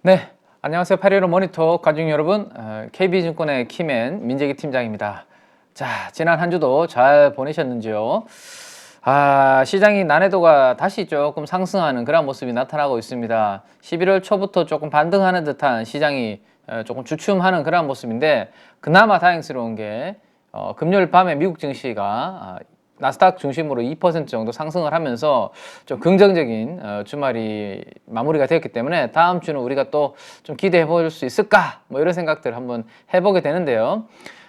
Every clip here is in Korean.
네, 안녕하세요. 8.15 모니터 가족 여러분, KB증권의 키맨 민재기 팀장입니다. 자, 지난 한 주도 잘 보내셨는지요? 시장이 난해도가 다시 조금 상승하는 그런 모습이 나타나고 있습니다. 11월 초부터 조금 반등하는 듯한 시장이 조금 주춤하는 그런 모습인데, 그나마 다행스러운 게 금요일 밤에 미국 증시가 나스닥 중심으로 2% 정도 상승을 하면서 좀 긍정적인 주말이 마무리가 되었기 때문에 다음 주는 우리가 또 좀 기대해 볼 수 있을까? 뭐 이런 생각들 한번 해보게 되는데요.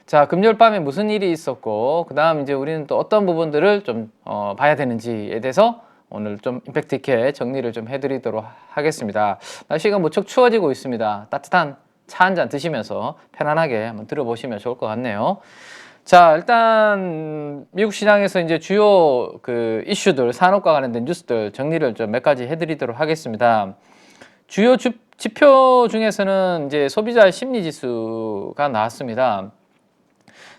자, 금요일 밤에 무슨 일이 있었고, 그 다음 이제 우리는 또 어떤 부분들을 좀 봐야 되는지에 대해서 오늘 좀 임팩트 있게 정리를 좀 해드리도록 하겠습니다. 날씨가 무척 추워지고 있습니다. 따뜻한 차 한 잔 드시면서 편안하게 한번 들어보시면 좋을 것 같네요. 자, 일단 미국 시장에서 이제 주요 그 이슈들, 산업과 관련된 뉴스들 정리를 좀 몇 가지 해드리도록 하겠습니다. 주요 지표 중에서는 이제 소비자 심리 지수가 나왔습니다.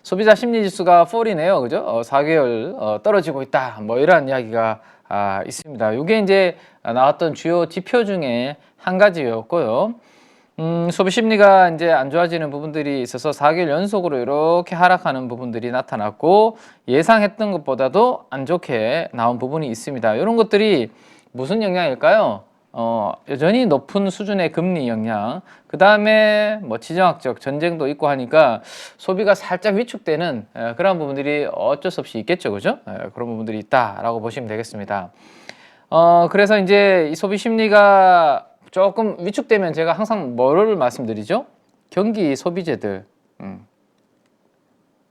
소비자 심리 지수가 4이네요, 그죠? 4개월 떨어지고 있다, 뭐 이런 이야기가 있습니다. 이게 이제 나왔던 주요 지표 중에 한 가지였고요. 소비 심리가 이제 안 좋아지는 부분들이 있어서 4개월 연속으로 이렇게 하락하는 부분들이 나타났고, 예상했던 것보다도 안 좋게 나온 부분이 있습니다. 이런 것들이 무슨 영향일까요? 여전히 높은 수준의 금리 영향, 그 다음에 뭐 지정학적 전쟁도 있고 하니까 소비가 살짝 위축되는 그런 부분들이 어쩔 수 없이 있겠죠, 그죠? 그런 부분들이 있다라고 보시면 되겠습니다. 그래서 이제 이 소비 심리가 조금 위축되면 제가 항상 뭐를 말씀드리죠? 경기 소비재들,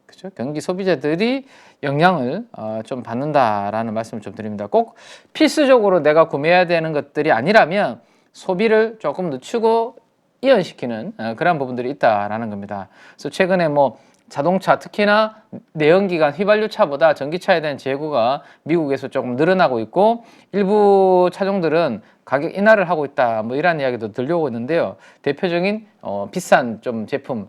그죠? 경기 소비재들이 영향을 좀 받는다라는 말씀을 좀 드립니다. 꼭 필수적으로 내가 구매해야 되는 것들이 아니라면 소비를 조금 늦추고 이연시키는 그런 부분들이 있다라는 겁니다. 그래서 최근에 뭐 자동차, 특히나 내연기관 휘발유차보다 전기차에 대한 재고가 미국에서 조금 늘어나고 있고, 일부 차종들은 가격 인하를 하고 있다, 뭐 이런 이야기도 들려오고 있는데요. 대표적인 비싼 좀 제품,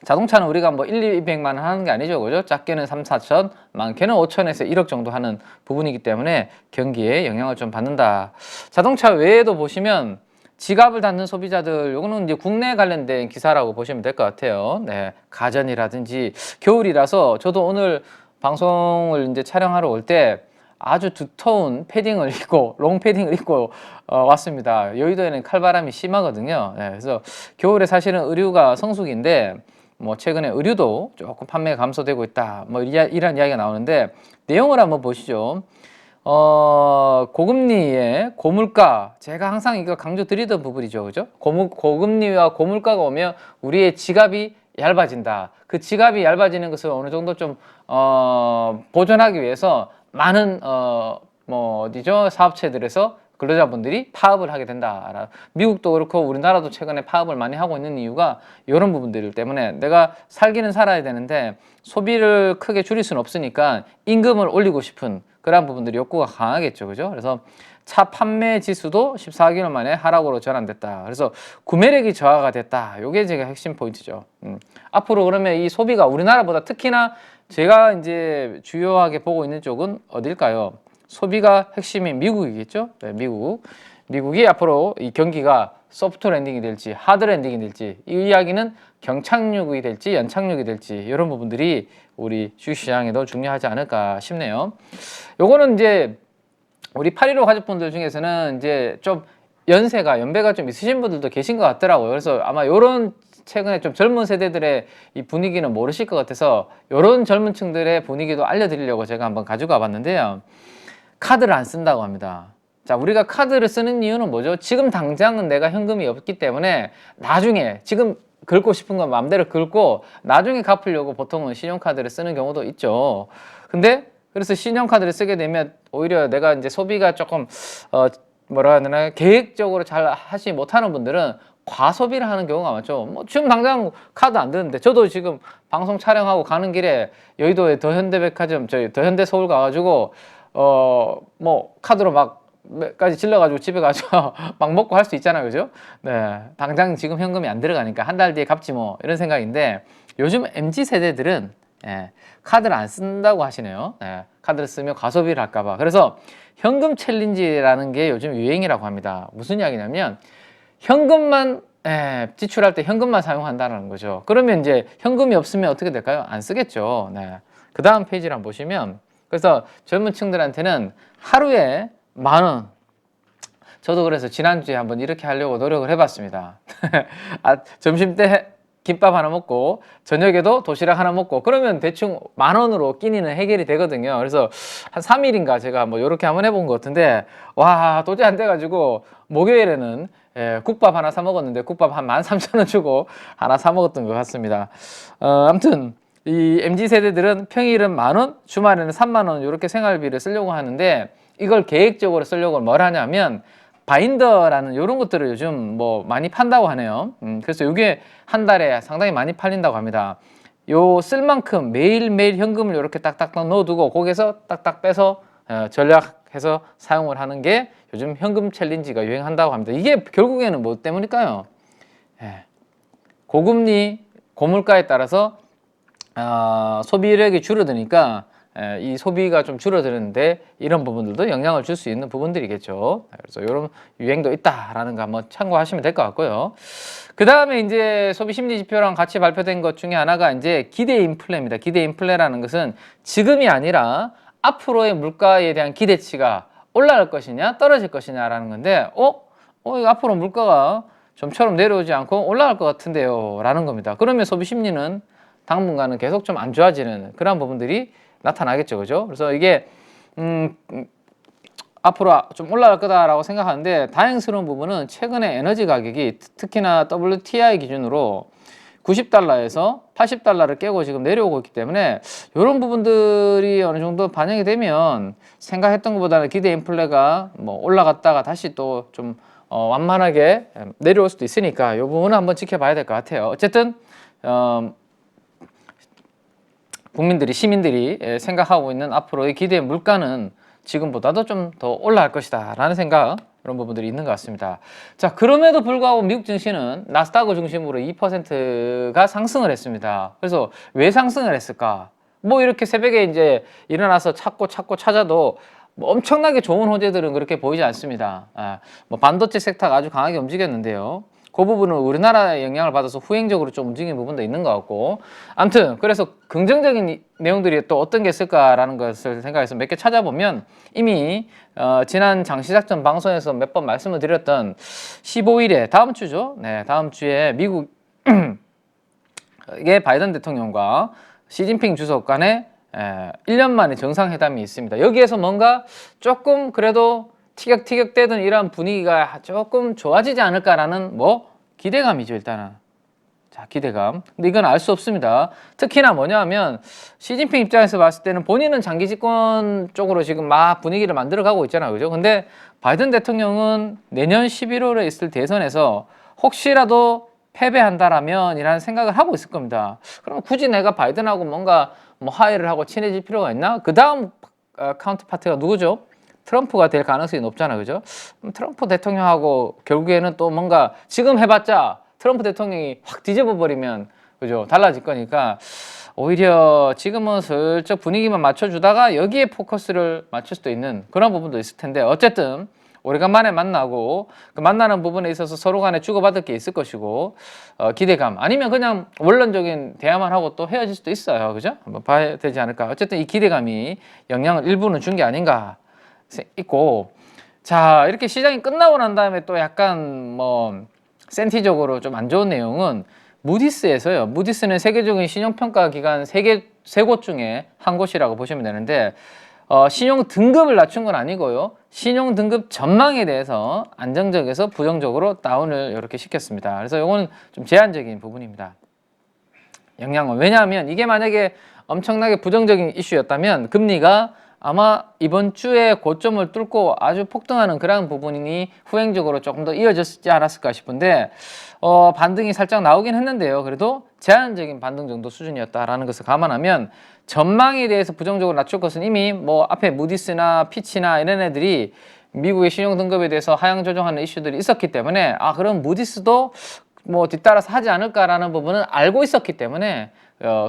자동차는 우리가 뭐 1, 200만 원 하는 게 아니죠, 그죠? 작게는 3, 4천, 많게는 5천에서 1억 정도 하는 부분이기 때문에 경기에 영향을 좀 받는다. 자동차 외에도 보시면 지갑을 닫는 소비자들, 요거는 이제 국내 관련된 기사라고 보시면 될 것 같아요. 네, 가전이라든지 겨울이라서 저도 오늘 방송을 이제 촬영하러 올 때 아주 두터운 패딩을 입고 롱 패딩을 입고 왔습니다. 여의도에는 칼바람이 심하거든요. 네, 그래서 겨울에 사실은 의류가 성수기인데 뭐 최근에 의류도 조금 판매가 감소되고 있다, 뭐 이런 이야기가 나오는데 내용을 한번 보시죠. 고금리에 고물가, 제가 항상 이거 강조드리던 부분이죠, 그죠? 고금리와 고물가가 오면 우리의 지갑이 얇아진다. 그 지갑이 얇아지는 것을 어느 정도 좀 보존하기 위해서 많은 뭐 어디죠? 사업체들에서 근로자분들이 파업을 하게 된다. 미국도 그렇고 우리나라도 최근에 파업을 많이 하고 있는 이유가 이런 부분들 때문에, 내가 살기는 살아야 되는데 소비를 크게 줄일 수는 없으니까 임금을 올리고 싶은 그런 부분들이 욕구가 강하겠죠, 그죠? 그래서 차 판매 지수도 14개월 만에 하락으로 전환됐다. 그래서 구매력이 저하가 됐다. 이게 제가 핵심 포인트죠. 앞으로 그러면 이 소비가 우리나라보다, 특히나 제가 이제 주요하게 보고 있는 쪽은 어딜까요? 소비가 핵심인 미국이겠죠. 네, 미국이 앞으로 이 경기가 소프트 랜딩이 될지 하드 랜딩이 될지, 이 이야기는 경착륙이 될지 연착륙이 될지, 이런 부분들이 우리 주식시장에도 중요하지 않을까 싶네요. 요거는 이제 우리 8.15 가족분들 중에서는 이제 좀 연배가 좀 있으신 분들도 계신 것 같더라고요. 그래서 아마 요런 최근에 좀 젊은 세대들의 이 분위기는 모르실 것 같아서 요런 젊은 층들의 분위기도 알려드리려고 제가 한번 가지고 와봤는데요. 카드를 안 쓴다고 합니다. 자, 우리가 카드를 쓰는 이유는 뭐죠? 지금 당장은 내가 현금이 없기 때문에 나중에, 지금 긁고 싶은 건 마음대로 긁고 나중에 갚으려고 보통은 신용카드를 쓰는 경우도 있죠. 근데 그래서 신용카드를 쓰게 되면 오히려 내가 이제 소비가 조금 뭐라 해야 되나, 계획적으로 잘 하지 못하는 분들은 과소비를 하는 경우가 많죠. 뭐 지금 당장 카드 안 드는데, 저도 지금 방송 촬영하고 가는 길에 여의도에 더현대백화점, 저희 더현대 서울 가가지고 뭐 카드로 막 몇 가지 질러가지고 집에 가서 막 먹고 할 수 있잖아요, 그죠? 네, 당장 지금 현금이 안 들어가니까 한 달 뒤에 갚지 뭐, 이런 생각인데, 요즘 MZ 세대들은 카드를 안 쓴다고 하시네요. 카드를 쓰면 과소비를 할까봐. 그래서 현금 챌린지라는 게 요즘 유행이라고 합니다. 무슨 이야기냐면, 현금만 지출할 때 현금만 사용한다는 거죠. 그러면 이제 현금이 없으면 어떻게 될까요? 안 쓰겠죠. 네. 그 다음 페이지를 한번 보시면 그래서 젊은 층들한테는 하루에 10,000원. 저도 그래서 지난주에 한번 이렇게 하려고 노력을 해봤습니다. 점심 때 김밥 하나 먹고 저녁에도 도시락 하나 먹고 그러면 대충 10,000원으로 끼니는 해결이 되거든요. 그래서 한 3일인가 제가 뭐 이렇게 한번 해본 것 같은데 와 도저히 안 돼가지고 목요일에는 국밥 하나 사 먹었는데 국밥 한 13,000원 주고 하나 사 먹었던 것 같습니다. 아무튼 이 MZ세대들은 평일은 10,000원, 주말에는 30,000원 이렇게 생활비를 쓰려고 하는데 이걸 계획적으로 쓰려고 뭘 하냐면 바인더라는 이런 것들을 요즘 뭐 많이 판다고 하네요. 그래서 이게 한 달에 상당히 많이 팔린다고 합니다. 요 쓸 만큼 매일매일 현금을 이렇게 딱딱 넣어두고 거기서 딱딱 빼서 전략해서 사용을 하는 게 요즘 현금 챌린지가 유행한다고 합니다. 이게 결국에는 뭐 때문일까요? 고금리, 고물가에 따라서 소비력이 줄어드니까 이 소비가 좀 줄어드는데 이런 부분들도 영향을 줄 수 있는 부분들이겠죠. 그래서 이런 유행도 있다라는 거 한번 참고하시면 될 것 같고요. 그 다음에 이제 소비 심리 지표랑 같이 발표된 것 중에 하나가 이제 기대 인플레입니다. 기대 인플레라는 것은 지금이 아니라 앞으로의 물가에 대한 기대치가 올라갈 것이냐 떨어질 것이냐라는 건데 이거 앞으로 물가가 좀처럼 내려오지 않고 올라갈 것 같은데요 라는 겁니다. 그러면 소비 심리는 당분간은 계속 좀 안 좋아지는 그런 부분들이 나타나겠죠. 그죠? 그래서 이게 앞으로 좀 올라갈 거다라고 생각하는데 다행스러운 부분은 최근에 에너지 가격이 특히나 WTI 기준으로 90달러에서 80달러를 깨고 지금 내려오고 있기 때문에 이런 부분들이 어느 정도 반영이 되면 생각했던 것보다는 기대 인플레가 뭐 올라갔다가 다시 또 좀 완만하게 내려올 수도 있으니까 이 부분은 한번 지켜봐야 될 것 같아요. 어쨌든 국민들이 시민들이 생각하고 있는 앞으로의 기대 물가는 지금보다도 좀 더 올라갈 것이다 라는 생각 이런 부분들이 있는 것 같습니다. 자, 그럼에도 불구하고 미국 증시는 나스닥을 중심으로 2%가 상승을 했습니다. 그래서 왜 상승을 했을까? 뭐 이렇게 새벽에 이제 일어나서 찾고 찾아도 뭐 엄청나게 좋은 호재들은 그렇게 보이지 않습니다. 뭐 반도체 섹터가 아주 강하게 움직였는데요. 그 부분은 우리나라의 영향을 받아서 후행적으로 좀 움직이는 부분도 있는 것 같고 아무튼 그래서 긍정적인 내용들이 또 어떤 게 있을까라는 것을 생각해서 몇 개 찾아보면 이미 지난 장시작전 방송에서 몇 번 말씀을 드렸던 15일에 다음 주죠. 네, 다음 주에 미국의 바이든 대통령과 시진핑 주석 간에 1년 만에 정상회담이 있습니다. 여기에서 뭔가 조금 그래도 티격태격되던 이런 분위기가 조금 좋아지지 않을까라는 뭐 기대감이죠. 일단은 자 기대감. 근데 이건 알 수 없습니다. 특히나 뭐냐면 시진핑 입장에서 봤을 때는 본인은 장기 집권 쪽으로 지금 막 분위기를 만들어가고 있잖아요, 그죠? 근데 바이든 대통령은 내년 11월에 있을 대선에서 혹시라도 패배한다라면 이라는 생각을 하고 있을 겁니다. 그럼 굳이 내가 바이든하고 뭔가 뭐 화해를 하고 친해질 필요가 있나? 그 다음 카운터파트가 누구죠? 트럼프가 될 가능성이 높잖아요, 그죠? 트럼프 대통령하고 결국에는 또 뭔가 지금 해봤자 트럼프 대통령이 확 뒤집어 버리면 그죠? 달라질 거니까 오히려 지금은 슬쩍 분위기만 맞춰주다가 여기에 포커스를 맞출 수도 있는 그런 부분도 있을 텐데 어쨌든 오래간만에 만나고 그 만나는 부분에 있어서 서로 간에 주고받을 게 있을 것이고 기대감 아니면 그냥 원론적인 대화만 하고 또 헤어질 수도 있어요, 그죠? 한번 봐야 되지 않을까. 어쨌든 이 기대감이 영향을 일부는 준 게 아닌가 있고 자 이렇게 시장이 끝나고 난 다음에 또 약간 뭐 센티적으로 좀 안 좋은 내용은 무디스에서요. 무디스는 세계적인 신용평가 기관 세 곳 중에 한 곳이라고 보시면 되는데 신용 등급을 낮춘 건 아니고요. 신용 등급 전망에 대해서 안정적에서 부정적으로 다운을 이렇게 시켰습니다. 그래서 이건 좀 제한적인 부분입니다. 영향은 왜냐하면 이게 만약에 엄청나게 부정적인 이슈였다면 금리가 아마 이번 주에 고점을 뚫고 아주 폭등하는 그런 부분이 후행적으로 조금 더 이어졌지 않았을까 싶은데 반등이 살짝 나오긴 했는데요. 그래도 제한적인 반등 정도 수준이었다라는 것을 감안하면 전망에 대해서 부정적으로 낮출 것은 이미 뭐 앞에 무디스나 피치나 이런 애들이 미국의 신용 등급에 대해서 하향 조정하는 이슈들이 있었기 때문에 그럼 무디스도 뭐 뒤따라서 하지 않을까라는 부분은 알고 있었기 때문에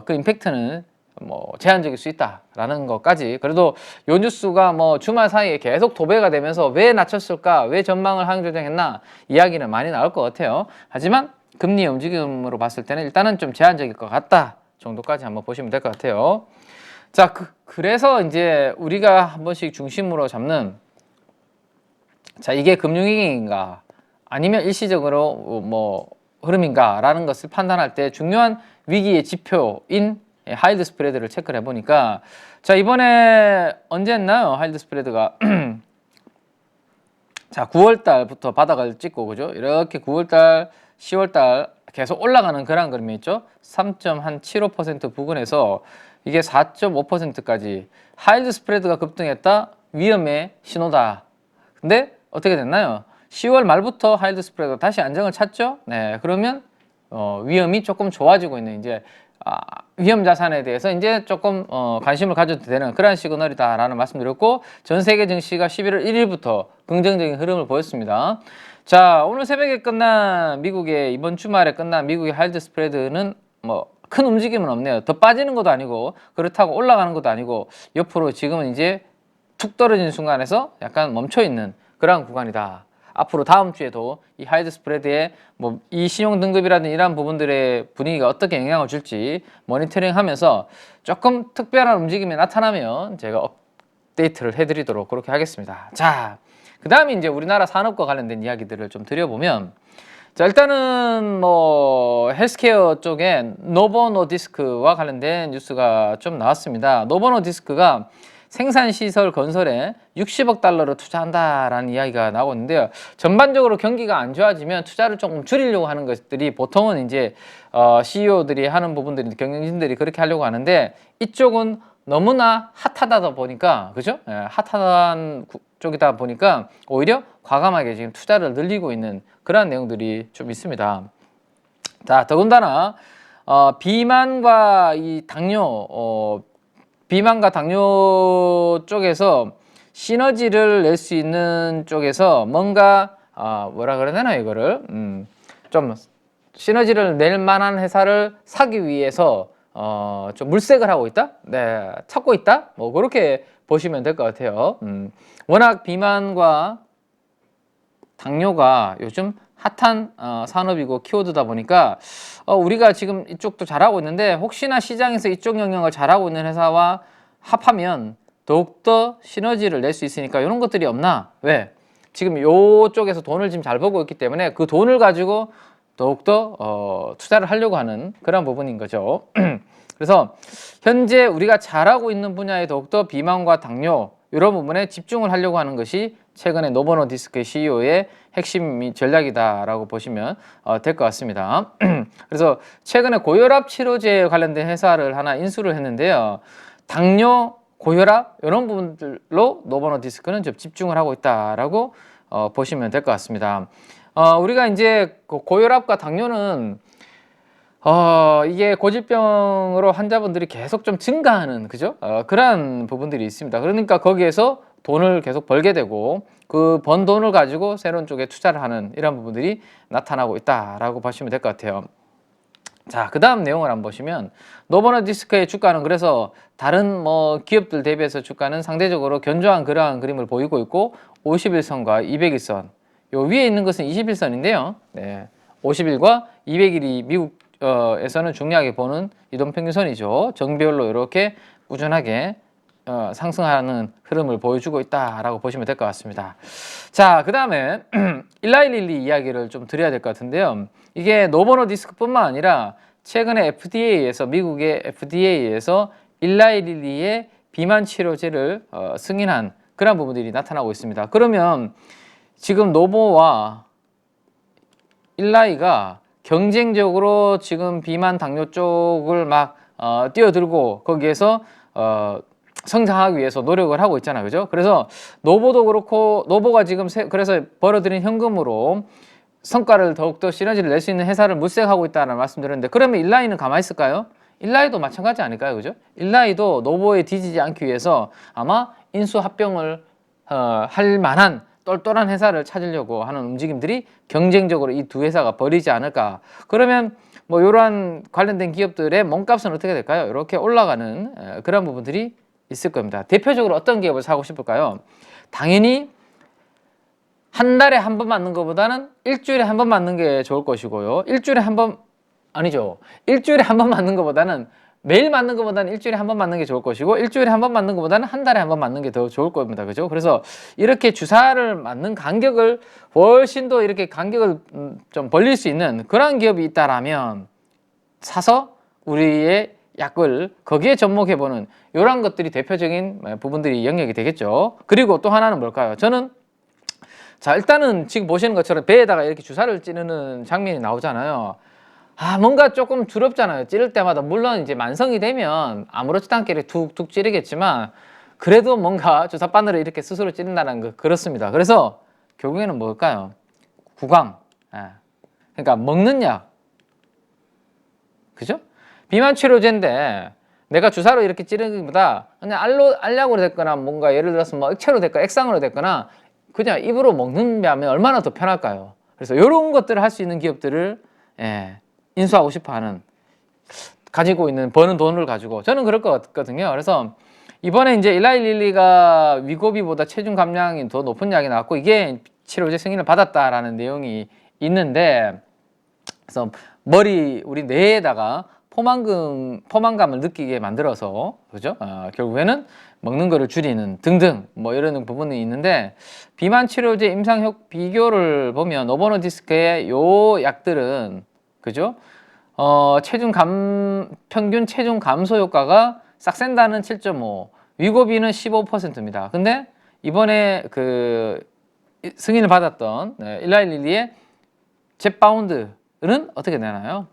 그 임팩트는 뭐 제한적일 수 있다라는 것까지. 그래도 요 뉴스가 뭐 주말 사이에 계속 도배가 되면서 왜 낮췄을까, 왜 전망을 하향 조정했나 이야기는 많이 나올 것 같아요. 하지만 금리 움직임으로 봤을 때는 일단은 좀 제한적일 것 같다 정도까지 한번 보시면 될 것 같아요. 자, 그래서 이제 우리가 한 번씩 중심으로 잡는, 자, 이게 금융위기인가 아니면 일시적으로 뭐 흐름인가라는 것을 판단할 때 중요한 위기의 지표인 하이드 스프레드를 체크를 해보니까, 자, 이번에 언제 했나요? 하이드 스프레드가 자, 9월 달부터 바닥을 찍고, 그죠? 이렇게 9월 달, 10월 달 계속 올라가는 그런 그림이 있죠? 3.75% 부근에서 이게 4.5%까지 하이드 스프레드가 급등했다? 위험의 신호다. 근데 어떻게 됐나요? 10월 말부터 하이드 스프레드가 다시 안정을 찾죠? 네, 그러면 위험이 조금 좋아지고 있는, 이제 위험 자산에 대해서 이제 조금 관심을 가져도 되는 그런 시그널이다라는 말씀드렸고, 전 세계 증시가 11월 1일부터 긍정적인 흐름을 보였습니다. 자, 오늘 새벽에 끝난 미국의, 이번 주말에 끝난 미국의 하이드 스프레드는 뭐 큰 움직임은 없네요. 더 빠지는 것도 아니고 그렇다고 올라가는 것도 아니고 옆으로 지금은 이제 툭 떨어진 순간에서 약간 멈춰 있는 그런 구간이다. 앞으로 다음 주에도 이 하이드 스프레드에 뭐 이 신용 등급이라든 이런 부분들의 분위기가 어떻게 영향을 줄지 모니터링하면서 조금 특별한 움직임이 나타나면 제가 업데이트를 해드리도록 그렇게 하겠습니다. 자, 그 다음에 이제 우리나라 산업과 관련된 이야기들을 좀 드려보면, 자, 일단은 뭐 헬스케어 쪽에 노보노디스크와 관련된 뉴스가 좀 나왔습니다. 노보노디스크가 생산시설 건설에 60억 달러를 투자한다라는 이야기가 나오고 있는데요. 전반적으로 경기가 안 좋아지면 투자를 조금 줄이려고 하는 것들이 보통은 이제 CEO들이 하는 부분들이, 경영진들이 그렇게 하려고 하는데, 이쪽은 너무나 핫하다 보니까, 그죠? 예, 핫한 쪽이다 보니까 오히려 과감하게 지금 투자를 늘리고 있는 그런 내용들이 좀 있습니다. 자, 더군다나 비만과 이 당뇨, 비만과 당뇨 쪽에서 시너지를 낼 수 있는 쪽에서 뭔가 뭐라 그래야 되나, 이거를 좀 시너지를 낼 만한 회사를 사기 위해서 좀 물색을 하고 있다? 네, 찾고 있다? 뭐 그렇게 보시면 될 것 같아요. 워낙 비만과 당뇨가 요즘 핫한 산업이고 키워드다 보니까 우리가 지금 이쪽도 잘하고 있는데, 혹시나 시장에서 이쪽 영역을 잘하고 있는 회사와 합하면 더욱더 시너지를 낼 수 있으니까 이런 것들이 없나? 왜? 지금 이쪽에서 돈을 지금 잘 벌고 있기 때문에 그 돈을 가지고 더욱더 투자를 하려고 하는 그런 부분인 거죠. 그래서 현재 우리가 잘하고 있는 분야에 더욱더 비만과 당뇨 이런 부분에 집중을 하려고 하는 것이 최근에 노보노디스크의 CEO의 핵심 전략이다라고 보시면 될 것 같습니다. 그래서 최근에 고혈압 치료제에 관련된 회사를 하나 인수를 했는데요. 당뇨, 고혈압 이런 부분들로 노보노디스크는 좀 집중을 하고 있다라고 보시면 될 것 같습니다. 우리가 이제 고혈압과 당뇨는 이게 고질병으로 환자분들이 계속 좀 증가하는, 그죠? 그러한 부분들이 있습니다. 그러니까 거기에서 돈을 계속 벌게 되고 그 번 돈을 가지고 새로운 쪽에 투자를 하는 이런 부분들이 나타나고 있다라고 보시면 될 것 같아요. 자, 그 다음 내용을 한번 보시면, 노보노디스크의 주가는 그래서 다른 뭐 기업들 대비해서 주가는 상대적으로 견조한 그러한 그림을 보이고 있고, 50일선과 200일선, 요 위에 있는 것은 21선인데요. 네, 50일과 200일이 미국에서는 중요하게 보는 이동평균선이죠. 정비율로 이렇게 꾸준하게 상승하는 흐름을 보여주고 있다라고 보시면 될 것 같습니다. 자, 그 다음에 일라이릴리 이야기를 좀 드려야 될 것 같은데요. 이게 노보노디스크뿐만 아니라 최근에 FDA에서, 미국의 FDA에서 일라이릴리의 비만 치료제를 승인한 그런 부분들이 나타나고 있습니다. 그러면 지금 노보와 일라이가 경쟁적으로 지금 비만 당뇨 쪽을 막 뛰어들고 거기에서 성장하기 위해서 노력을 하고 있잖아요, 그죠? 그래서 노보도 그렇고, 노보가 지금 그래서 벌어들인 현금으로 성과를 더욱더 시너지를 낼 수 있는 회사를 물색하고 있다는 말씀드렸는데, 그러면 일라이는 가만히 있을까요? 일라이도 마찬가지 아닐까요, 그죠? 일라이도 노보에 뒤지지 않기 위해서 아마 인수 합병을 할 만한 똘똘한 회사를 찾으려고 하는 움직임들이 경쟁적으로 이 두 회사가 벌이지 않을까. 그러면 뭐 이러한 관련된 기업들의 몸값은 어떻게 될까요? 이렇게 올라가는 그런 부분들이 있을 겁니다. 대표적으로 어떤 기업을 사고 싶을까요? 당연히 한 달에 한 번 맞는 것보다는 일주일에 한 번 맞는 게 좋을 것이고요. 일주일에 한 번 아니죠. 일주일에 한 번 맞는 것보다는 매일 맞는 것보다는 일주일에 한 번 맞는 게 좋을 것이고, 일주일에 한 번 맞는 것보다는 한 달에 한 번 맞는 게 더 좋을 겁니다. 그죠? 그래서 이렇게 주사를 맞는 간격을 훨씬 더 이렇게 간격을 좀 벌릴 수 있는 그런 기업이 있다라면 사서 우리의 약을 거기에 접목해보는 이런 것들이 대표적인 부분들이 영역이 되겠죠. 그리고 또 하나는 뭘까요? 저는 자, 일단은 지금 보시는 것처럼 배에다가 이렇게 주사를 찌르는 장면이 나오잖아요. 뭔가 조금 두렵잖아요. 찌를 때마다. 물론 이제 만성이 되면 아무렇지도 않게 이렇게 툭툭 찌르겠지만, 그래도 뭔가 주사바늘을 이렇게 스스로 찌른다는 거, 그렇습니다. 그래서 결국에는 뭘까요? 구강. 그러니까 먹는 약. 그죠? 비만 치료제인데 내가 주사로 이렇게 찌르기보다 그냥 알약으로 됐거나 뭔가 예를 들어서 뭐 액체로 됐거나 액상으로 됐거나 그냥 입으로 먹는다면 얼마나 더 편할까요? 그래서 이런 것들을 할 수 있는 기업들을 인수하고 싶어하는, 가지고 있는, 버는 돈을 가지고 저는 그럴 것 같거든요. 그래서 이번에 이제 일라일릴리가 위고비보다 체중 감량이 더 높은 약이 나왔고 이게 치료제 승인을 받았다라는 내용이 있는데, 그래서 우리 뇌에다가 포만감을 느끼게 만들어서, 그죠? 결국에는 먹는 거를 줄이는 등등 뭐 이런 부분이 있는데, 비만 치료제 임상 비교를 보면 노보노디스크의 요 약들은, 그죠? 평균 체중 감소 효과가 싹센다는 7.5, 위고비는 15%입니다. 근데 이번에 그 승인을 받았던 일라일릴리의 젯바운드는 어떻게 되나요?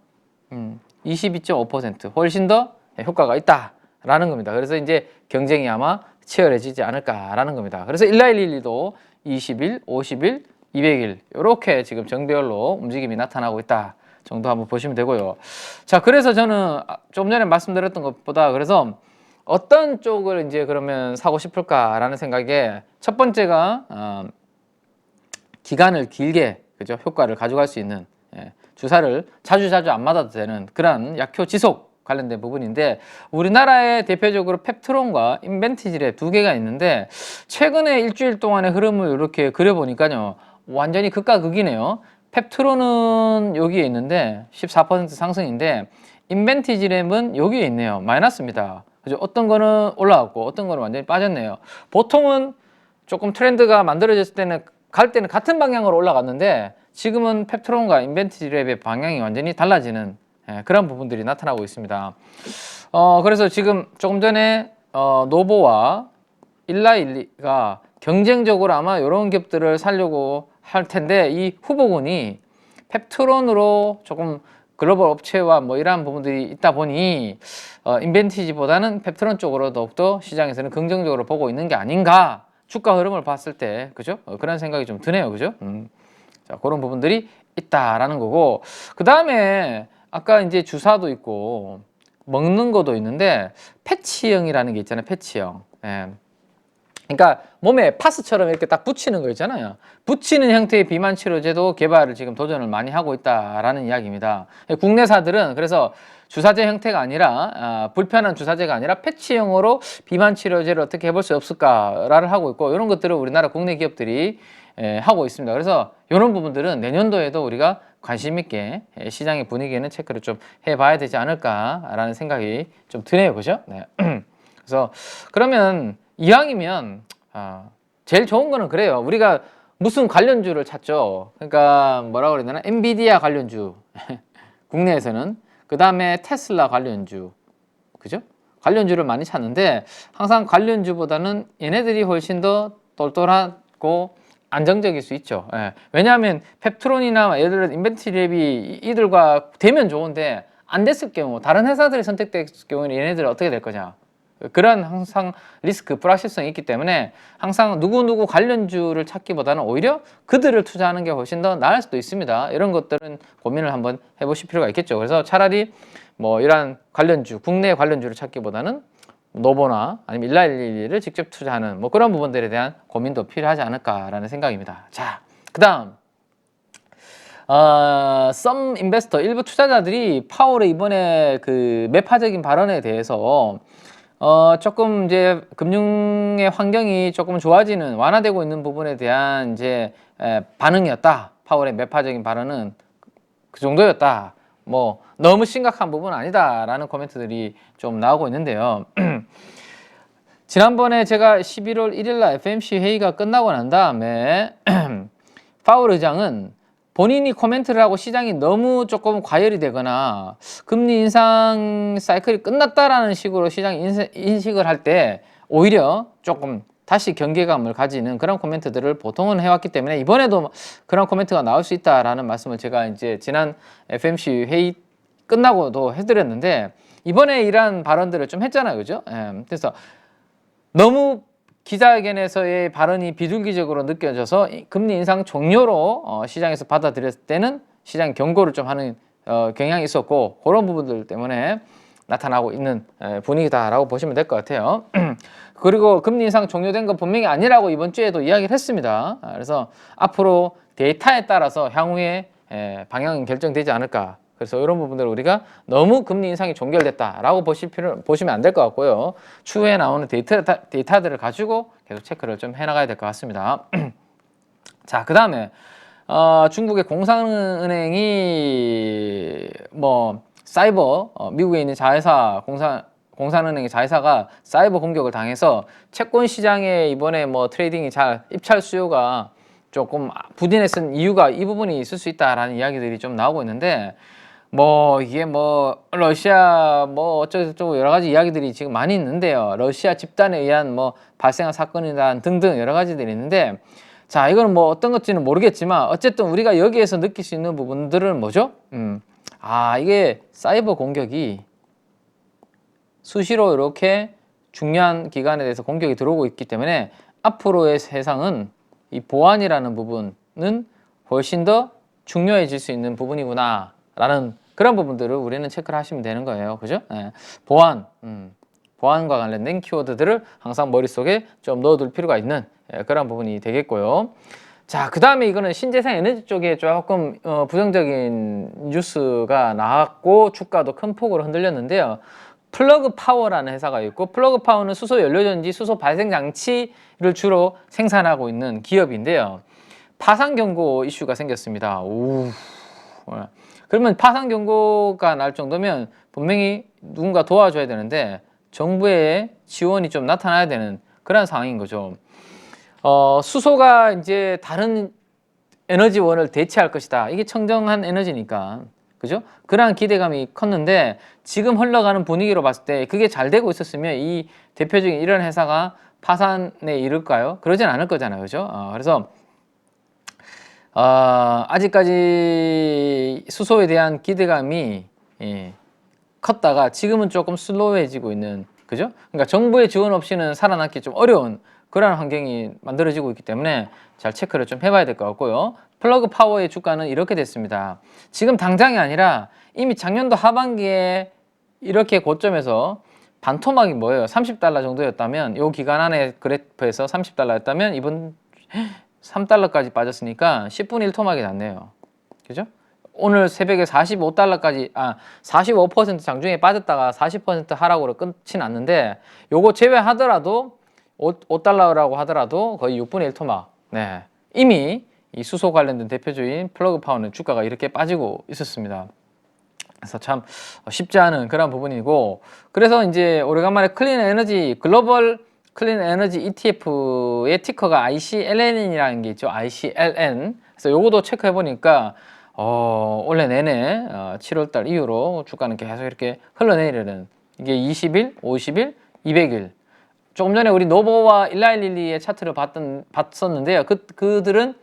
22.5% 훨씬 더 효과가 있다라는 겁니다. 그래서 이제 경쟁이 아마 치열해지지 않을까라는 겁니다. 그래서 일라일릴리도 20일, 50일, 200일 이렇게 지금 정배열로 움직임이 나타나고 있다 정도 한번 보시면 되고요. 자, 그래서 저는 좀 전에 말씀드렸던 것보다, 그래서 어떤 쪽을 이제 그러면 사고 싶을까라는 생각에, 첫 번째가 기간을 길게, 그죠? 효과를 가져갈 수 있는, 주사를 자주 안 맞아도 되는 그런 약효 지속 관련된 부분인데, 우리나라에 대표적으로 펩트론과 인벤티질의 두 개가 있는데, 최근에 일주일 동안의 흐름을 이렇게 그려보니까요, 완전히 극과 극이네요. 펩트론은 여기에 있는데 14% 상승인데, 인벤티질은 여기에 있네요. 마이너스입니다. 그죠? 어떤 거는 올라갔고 어떤 거는 완전히 빠졌네요. 보통은 조금 트렌드가 만들어졌을 때는 갈 때는 같은 방향으로 올라갔는데, 지금은 펩트론과 인벤티지랩의 방향이 완전히 달라지는 그런 부분들이 나타나고 있습니다. 그래서 지금 조금 전에 노보와 일라일리가 경쟁적으로 아마 이런 기업들을 살려고 할 텐데, 이 후보군이 펩트론으로 조금 글로벌 업체와 뭐 이러한 부분들이 있다 보니 인벤티지보다는 펩트론 쪽으로 더욱더 시장에서는 긍정적으로 보고 있는 게 아닌가, 주가 흐름을 봤을 때, 그죠? 그런 생각이 좀 드네요. 그죠? 자, 그런 부분들이 있다라는 거고, 그 다음에 아까 이제 주사도 있고 먹는 것도 있는데, 패치형이라는 게 있잖아요. 패치형. 그러니까 몸에 파스처럼 이렇게 딱 붙이는 거 있잖아요. 붙이는 형태의 비만 치료제도 개발을 지금 도전을 많이 하고 있다라는 이야기입니다. 국내사들은 그래서 주사제 형태가 아니라 불편한 주사제가 아니라 패치형으로 비만 치료제를 어떻게 해볼 수 없을까를 하고 있고, 이런 것들을 우리나라 국내 기업들이 하고 있습니다. 그래서 이런 부분들은 내년도에도 우리가 관심 있게 시장의 분위기에는 체크를 좀 해봐야 되지 않을까라는 생각이 좀 드네요. 그죠? 네. 그래서 그러면 이왕이면 제일 좋은 거는 그래요. 우리가 무슨 관련주를 찾죠. 그러니까 뭐라 그래야 되나? 엔비디아 관련주 국내에서는, 그 다음에 테슬라 관련주, 그죠? 관련주를 많이 찾는데, 항상 관련주보다는 얘네들이 훨씬 더 똘똘하고 안정적일 수 있죠. 왜냐하면 펩트론이나 예를 들어 인벤티랩이 이들과 되면 좋은데 안 됐을 경우, 다른 회사들이 선택됐을 경우에는 얘네들은 어떻게 될 거냐, 그런 항상 리스크, 불확실성이 있기 때문에 항상 누구 관련주를 찾기보다는 오히려 그들을 투자하는 게 훨씬 더 나을 수도 있습니다. 이런 것들은 고민을 한번 해보실 필요가 있겠죠. 그래서 차라리 뭐 이러한 관련주, 국내 관련주를 찾기보다는 노보나 아니면 일라일리를 직접 투자하는 뭐 그런 부분들에 대한 고민도 필요하지 않을까라는 생각입니다. 자, 그 다음 썸 인베스터 일부 투자자들이 파월의 이번에 그 매파적인 발언에 대해서 조금 이제 금융의 환경이 조금 좋아지는 완화되고 있는 부분에 대한 이제 반응이었다. 파월의 매파적인 발언은 그 정도였다. 뭐 너무 심각한 부분은 아니다라는 코멘트들이 좀 나오고 있는데요. 지난번에 제가 11월 1일 날 FMC 회의가 끝나고 난 다음에 파월 의장은 본인이 코멘트를 하고 시장이 너무 조금 과열이 되거나 금리 인상 사이클이 끝났다라는 식으로 시장이 인식을 할 때 오히려 조금 다시 경계감을 가지는 그런 코멘트들을 보통은 해왔기 때문에 이번에도 그런 코멘트가 나올 수 있다라는 말씀을 제가 이제 지난 FMC 회의 끝나고도 해드렸는데 이번에 이러한 발언들을 좀 했잖아요, 그죠? 그래서 너무 기자회견에서의 발언이 비둘기적으로 느껴져서 금리 인상 종료로 시장에서 받아들였을 때는 시장 경고를 좀 하는 경향이 있었고 그런 부분들 때문에 나타나고 있는 분위기다라고 보시면 될 것 같아요. 그리고 금리 인상 종료된 건 분명히 아니라고 이번 주에도 이야기를 했습니다. 그래서 앞으로 데이터에 따라서 향후에 방향은 결정되지 않을까. 그래서 이런 부분들을 우리가 너무 금리 인상이 종결됐다라고 보시면 안 될 것 같고요. 추후에 나오는 데이터들을 가지고 계속 체크를 좀 해나가야 될 것 같습니다. 자, 그 다음에 중국의 공산은행이 뭐 사이버 미국에 있는 자회사 공산은행의 자회사가 사이버 공격을 당해서 채권 시장에 이번에 뭐 트레이딩이 잘 입찰 수요가 조금 부진했은 이유가 이 부분이 있을 수 있다라는 이야기들이 좀 나오고 있는데 뭐 이게 뭐 러시아 뭐 어쩌고저쩌고 여러 가지 이야기들이 지금 많이 있는데요. 러시아 집단에 의한 뭐 발생한 사건이나 등등 여러 가지들이 있는데 자, 이거는 뭐 어떤 건지는 모르겠지만 어쨌든 우리가 여기에서 느낄 수 있는 부분들은 뭐죠? 이게 사이버 공격이 수시로 이렇게 중요한 기관에 대해서 공격이 들어오고 있기 때문에 앞으로의 세상은 이 보안이라는 부분은 훨씬 더 중요해질 수 있는 부분이구나 라는 그런 부분들을 우리는 체크를 하시면 되는 거예요. 그죠? 보안과 관련된 키워드들을 항상 머릿속에 좀 넣어둘 필요가 있는 그런 부분이 되겠고요. 자, 그 다음에 이거는 신재생 에너지 쪽에 조금 부정적인 뉴스가 나왔고 주가도 큰 폭으로 흔들렸는데요. 플러그 파워라는 회사가 있고 플러그 파워는 수소 연료전지, 수소 발생 장치를 주로 생산하고 있는 기업인데요. 파산 경고 이슈가 생겼습니다. 그러면 파산 경고가 날 정도면 분명히 누군가 도와줘야 되는데 정부의 지원이 좀 나타나야 되는 그런 상황인 거죠. 수소가 이제 다른 에너지원을 대체할 것이다. 이게 청정한 에너지니까. 그죠? 그러한 기대감이 컸는데 지금 흘러가는 분위기로 봤을 때 그게 잘 되고 있었으면 이 대표적인 이런 회사가 파산에 이를까요? 그러진 않을 거잖아요. 그죠? 그래서 아직까지 수소에 대한 기대감이 컸다가 지금은 조금 슬로우해지고 있는, 그죠? 그러니까 정부의 지원 없이는 살아남기 좀 어려운 그런 환경이 만들어지고 있기 때문에 잘 체크를 좀 해봐야 될 것 같고요. 플러그 파워의 주가는 이렇게 됐습니다. 지금 당장이 아니라 이미 작년도 하반기에 이렇게 고점에서 반토막이 뭐예요? 30달러 정도였다면 이 기간 안에 그래프에서 30달러였다면 이번 3달러까지 빠졌으니까 10분의 1 토막이 났네요. 그죠? 오늘 새벽에 45달러까지 45% 장중에 빠졌다가 40% 하락으로 끝이 났는데 요거 제외하더라도 5달러라고 하더라도 거의 6분의 1 토막. 네. 이미 이 수소 관련된 대표적인 플러그 파워는 주가가 이렇게 빠지고 있었습니다. 그래서 참 쉽지 않은 그런 부분이고, 그래서 이제 오래간만에 클린 에너지 글로벌 클린 에너지 ETF의 티커가 ICLN이라는 게 있죠. ICLN. 그래서 요거도 체크해 보니까 올해 내내 7월달 이후로 주가는 계속 이렇게 흘러내리는, 이게 20일, 50일, 200일. 조금 전에 우리 노보와 1112의 차트를 봤었는데요. 그들은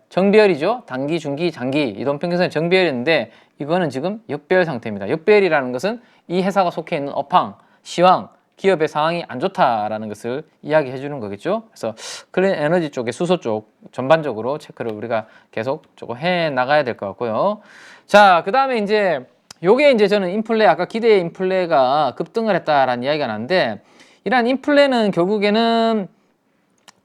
정배열이죠. 단기, 중기, 장기 이동평균선의 정배열인데 이거는 지금 역배열 상태입니다. 역배열이라는 것은 이 회사가 속해 있는 업황, 시황, 기업의 상황이 안 좋다라는 것을 이야기해 주는 거겠죠. 그래서 클린 에너지 쪽에 수소 쪽 전반적으로 체크를 우리가 계속 조금 해 나가야 될 것 같고요. 자, 그 다음에 이제 요게 이제 저는 인플레, 아까 기대 인플레가 급등을 했다라는 이야기가 나는데, 이러한 인플레는 결국에는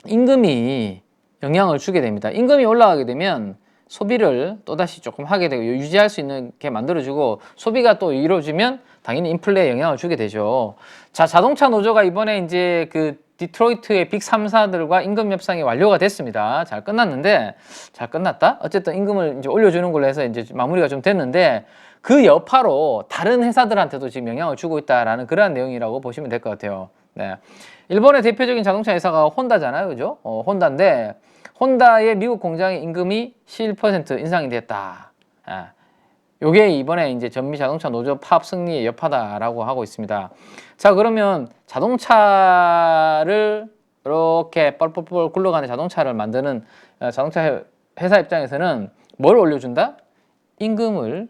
임금이 영향을 주게 됩니다. 임금이 올라가게 되면 소비를 또다시 조금 하게 되고 유지할 수 있는 게 만들어주고 소비가 또 이루어지면 당연히 인플레에 영향을 주게 되죠. 자, 자동차 노조가 이번에 이제 그 디트로이트의 빅 3사들과 임금 협상이 완료가 됐습니다. 잘 끝났는데, 잘 끝났다? 어쨌든 임금을 이제 올려주는 걸로 해서 이제 마무리가 좀 됐는데, 그 여파로 다른 회사들한테도 지금 영향을 주고 있다라는 그러한 내용이라고 보시면 될 것 같아요. 네. 일본의 대표적인 자동차 회사가 혼다잖아요. 그죠? 혼다인데, 혼다의 미국 공장의 임금이 11% 인상이 됐다. 요게 이번에 이제 전미 자동차 노조 파업 승리의 여파다라고 하고 있습니다. 자, 그러면 자동차를 이렇게 뻘뻘뻘 굴러가는 자동차를 만드는 자동차 회사 입장에서는 뭘 올려준다? 임금을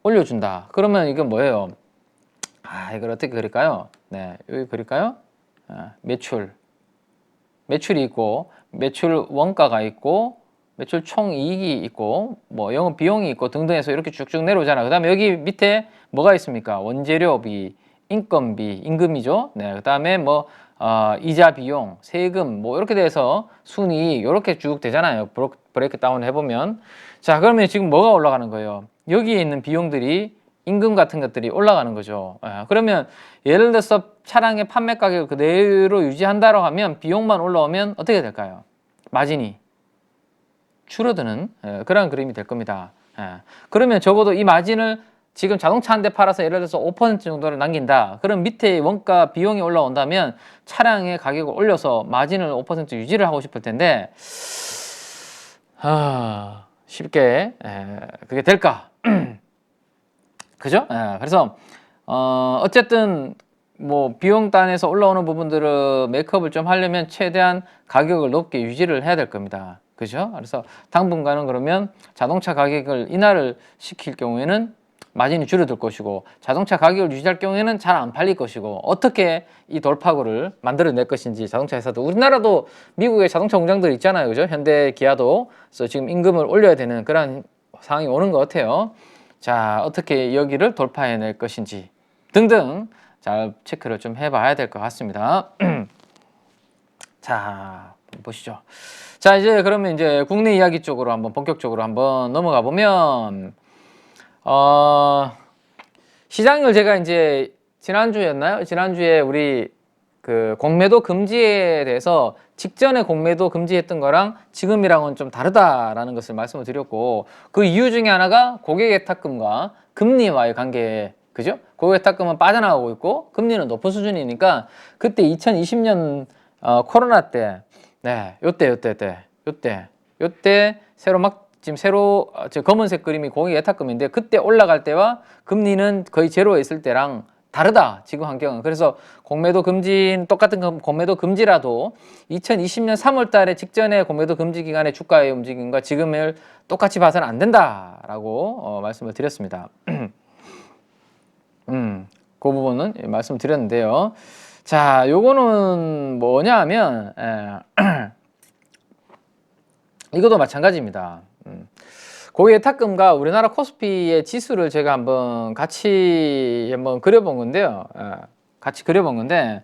올려준다. 그러면 이건 뭐예요? 이걸 어떻게 그릴까요? 네, 여기 그릴까요? 매출이 있고, 매출 원가가 있고, 매출 총이익이 있고, 뭐 영업 비용이 있고 등등 해서 이렇게 쭉쭉 내려오잖아. 그 다음에 여기 밑에 뭐가 있습니까? 원재료비, 인건비, 임금이죠. 네, 그 다음에 뭐 이자 비용, 세금 뭐 이렇게 돼서 순이익 이렇게 쭉 되잖아요. 브레이크 다운 해보면. 자, 그러면 지금 뭐가 올라가는 거예요? 여기에 있는 비용들이 임금 같은 것들이 올라가는 거죠. 그러면 예를 들어서 차량의 판매 가격을 그대로 유지한다고 하면 비용만 올라오면 어떻게 될까요? 마진이 줄어드는 그런 그림이 될 겁니다. 그러면 적어도 이 마진을 지금 자동차 한 대 팔아서 예를 들어서 5% 정도를 남긴다. 그럼 밑에 원가 비용이 올라온다면 차량의 가격을 올려서 마진을 5% 유지를 하고 싶을 텐데 쉽게 그게 될까? 그죠? 그래서 어쨌든 뭐 비용단에서 올라오는 부분들을 메이크업을 좀 하려면 최대한 가격을 높게 유지를 해야 될 겁니다. 그죠? 그래서 당분간은 그러면 자동차 가격을 인하를 시킬 경우에는 마진이 줄어들 것이고 자동차 가격을 유지할 경우에는 잘 안 팔릴 것이고 어떻게 이 돌파구를 만들어낼 것인지 자동차 회사도 우리나라도 미국의 자동차 공장들 있잖아요. 그죠? 현대, 기아도 그래서 지금 임금을 올려야 되는 그런 상황이 오는 것 같아요. 자, 어떻게 여기를 돌파해낼 것인지 등등 잘 체크를 좀 해봐야 될 것 같습니다. 자, 보시죠. 자, 이제 그러면 이제 국내 이야기 쪽으로 한번 본격적으로 한번 넘어가 보면 시장을 제가 이제 지난주였나요? 지난주에 우리 그 공매도 금지에 대해서 직전에 공매도 금지했던 거랑 지금이랑은 좀 다르다라는 것을 말씀을 드렸고 그 이유 중에 하나가 고객예탁금과 금리와의 관계, 그죠? 고객예탁금은 빠져나가고 있고 금리는 높은 수준이니까 그때 2020년 코로나 때, 네, 요때 지금 새로 저 검은색 그림이 고객예탁금인데 그때 올라갈 때와 금리는 거의 제로에 있을 때랑 다르다, 지금 환경은. 그래서 공매도 금지, 똑같은 공매도 금지라도 2020년 3월 달에 직전에 공매도 금지 기간의 주가의 움직임과 지금을 똑같이 봐서는 안 된다라고 말씀을 드렸습니다. 그 부분은 말씀을 드렸는데요. 자, 요거는 뭐냐 하면 이것도 마찬가지입니다. 고객예탁금과 우리나라 코스피의 지수를 제가 같이 한번 그려본 건데요. 같이 그려본 건데,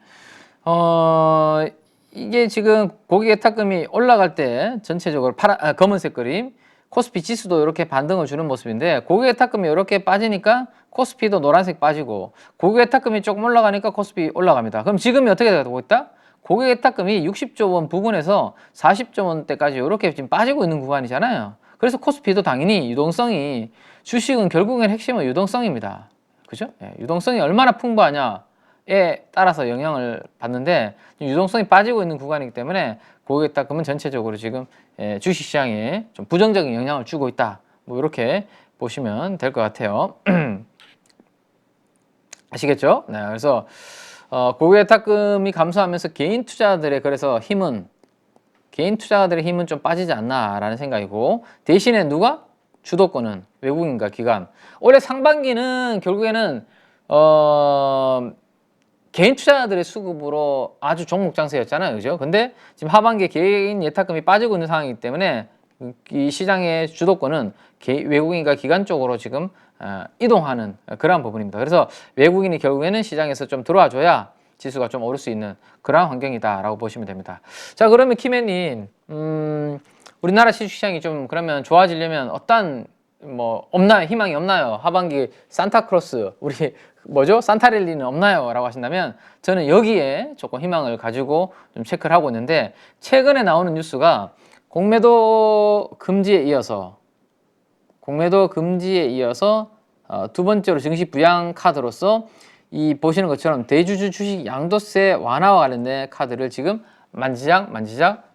이게 지금 고객예탁금이 올라갈 때 전체적으로 검은색 그림, 코스피 지수도 이렇게 반등을 주는 모습인데, 고객예탁금이 이렇게 빠지니까 코스피도 노란색 빠지고, 고객예탁금이 조금 올라가니까 코스피 올라갑니다. 그럼 지금이 어떻게 되고 있다? 고객예탁금이 60조 원 부근에서 40조 원대까지 이렇게 지금 빠지고 있는 구간이잖아요. 그래서 코스피도 당연히 유동성이, 주식은 결국엔 핵심은 유동성입니다. 그죠? 유동성이 얼마나 풍부하냐에 따라서 영향을 받는데 유동성이 빠지고 있는 구간이기 때문에 고객예탁금은 전체적으로 지금 주식시장에 좀 부정적인 영향을 주고 있다. 뭐 이렇게 보시면 될 것 같아요. 아시겠죠? 네, 그래서 고객예탁금이 감소하면서 개인 투자들의 개인 투자자들의 힘은 좀 빠지지 않나라는 생각이고 대신에 누가? 주도권은 외국인과 기관. 올해 상반기는 결국에는 개인 투자자들의 수급으로 아주 종목장세였잖아요. 그죠? 근데 지금 하반기에 개인 예탁금이 빠지고 있는 상황이기 때문에 이 시장의 주도권은 외국인과 기관 쪽으로 지금 이동하는 그러한 부분입니다. 그래서 외국인이 결국에는 시장에서 좀 들어와줘야 지수가 좀 오를 수 있는 그런 환경이다라고 보시면 됩니다. 자, 그러면 키맨님, 우리나라 주식시장이 좀 그러면 좋아지려면 어떤 뭐 없나요? 희망이 없나요? 하반기 산타크로스 우리 뭐죠? 산타랠리는 없나요? 라고 하신다면 저는 여기에 조금 희망을 가지고 좀 체크를 하고 있는데, 최근에 나오는 뉴스가 공매도 금지에 이어서 두 번째로 증시 부양 카드로서 이 보시는 것처럼 대주주 주식 양도세 완화와 관련된 카드를 지금 만지작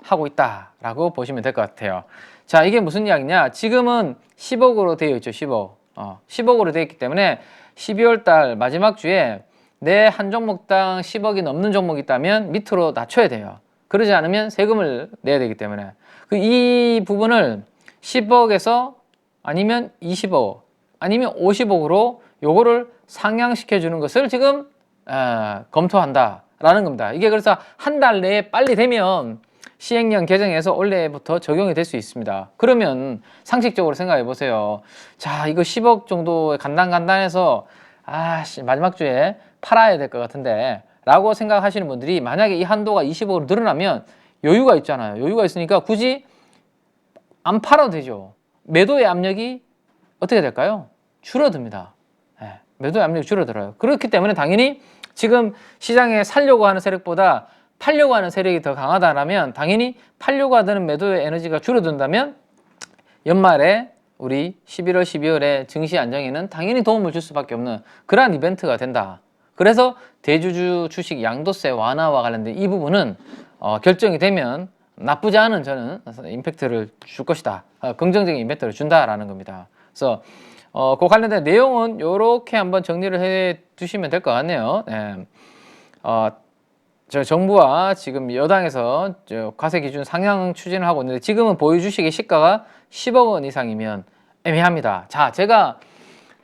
하고 있다라고 보시면 될 것 같아요. 자, 이게 무슨 이야기냐? 지금은 10억으로 되어 있죠. 10억. 10억으로 되어 있기 때문에 12월 달 마지막 주에 내 한 종목당 10억이 넘는 종목이 있다면 밑으로 낮춰야 돼요. 그러지 않으면 세금을 내야 되기 때문에 이 부분을 10억에서 아니면 20억 아니면 50억으로 요거를 상향시켜 주는 것을 지금 검토한다라는 겁니다. 이게 그래서 한 달 내에 빨리 되면 시행령 개정해서 올해부터 적용이 될 수 있습니다. 그러면 상식적으로 생각해 보세요. 자, 이거 10억 정도 간단해서 마지막 주에 팔아야 될 것 같은데 라고 생각하시는 분들이, 만약에 이 한도가 20억으로 늘어나면 여유가 있잖아요. 여유가 있으니까 굳이 안 팔아도 되죠. 매도의 압력이 어떻게 될까요? 줄어듭니다. 매도의 압력이 줄어들어요. 그렇기 때문에 당연히 지금 시장에 살려고 하는 세력보다 팔려고 하는 세력이 더 강하다라면 당연히 팔려고 하는 매도의 에너지가 줄어든다면 연말에 우리 11월, 12월에 증시 안정에는 당연히 도움을 줄 수밖에 없는 그러한 이벤트가 된다. 그래서 대주주 주식 양도세 완화와 관련된 이 부분은 결정이 되면 나쁘지 않은 저는 임팩트를 줄 것이다. 긍정적인 임팩트를 준다라는 겁니다. 그래서 그 관련된 내용은 이렇게 한번 정리를 해 두시면 될 것 같네요. 네. 저 정부와 지금 여당에서 과세 기준 상향 추진을 하고 있는데, 지금은 보유 주식의 시가가 10억 원 이상이면 애매합니다. 자, 제가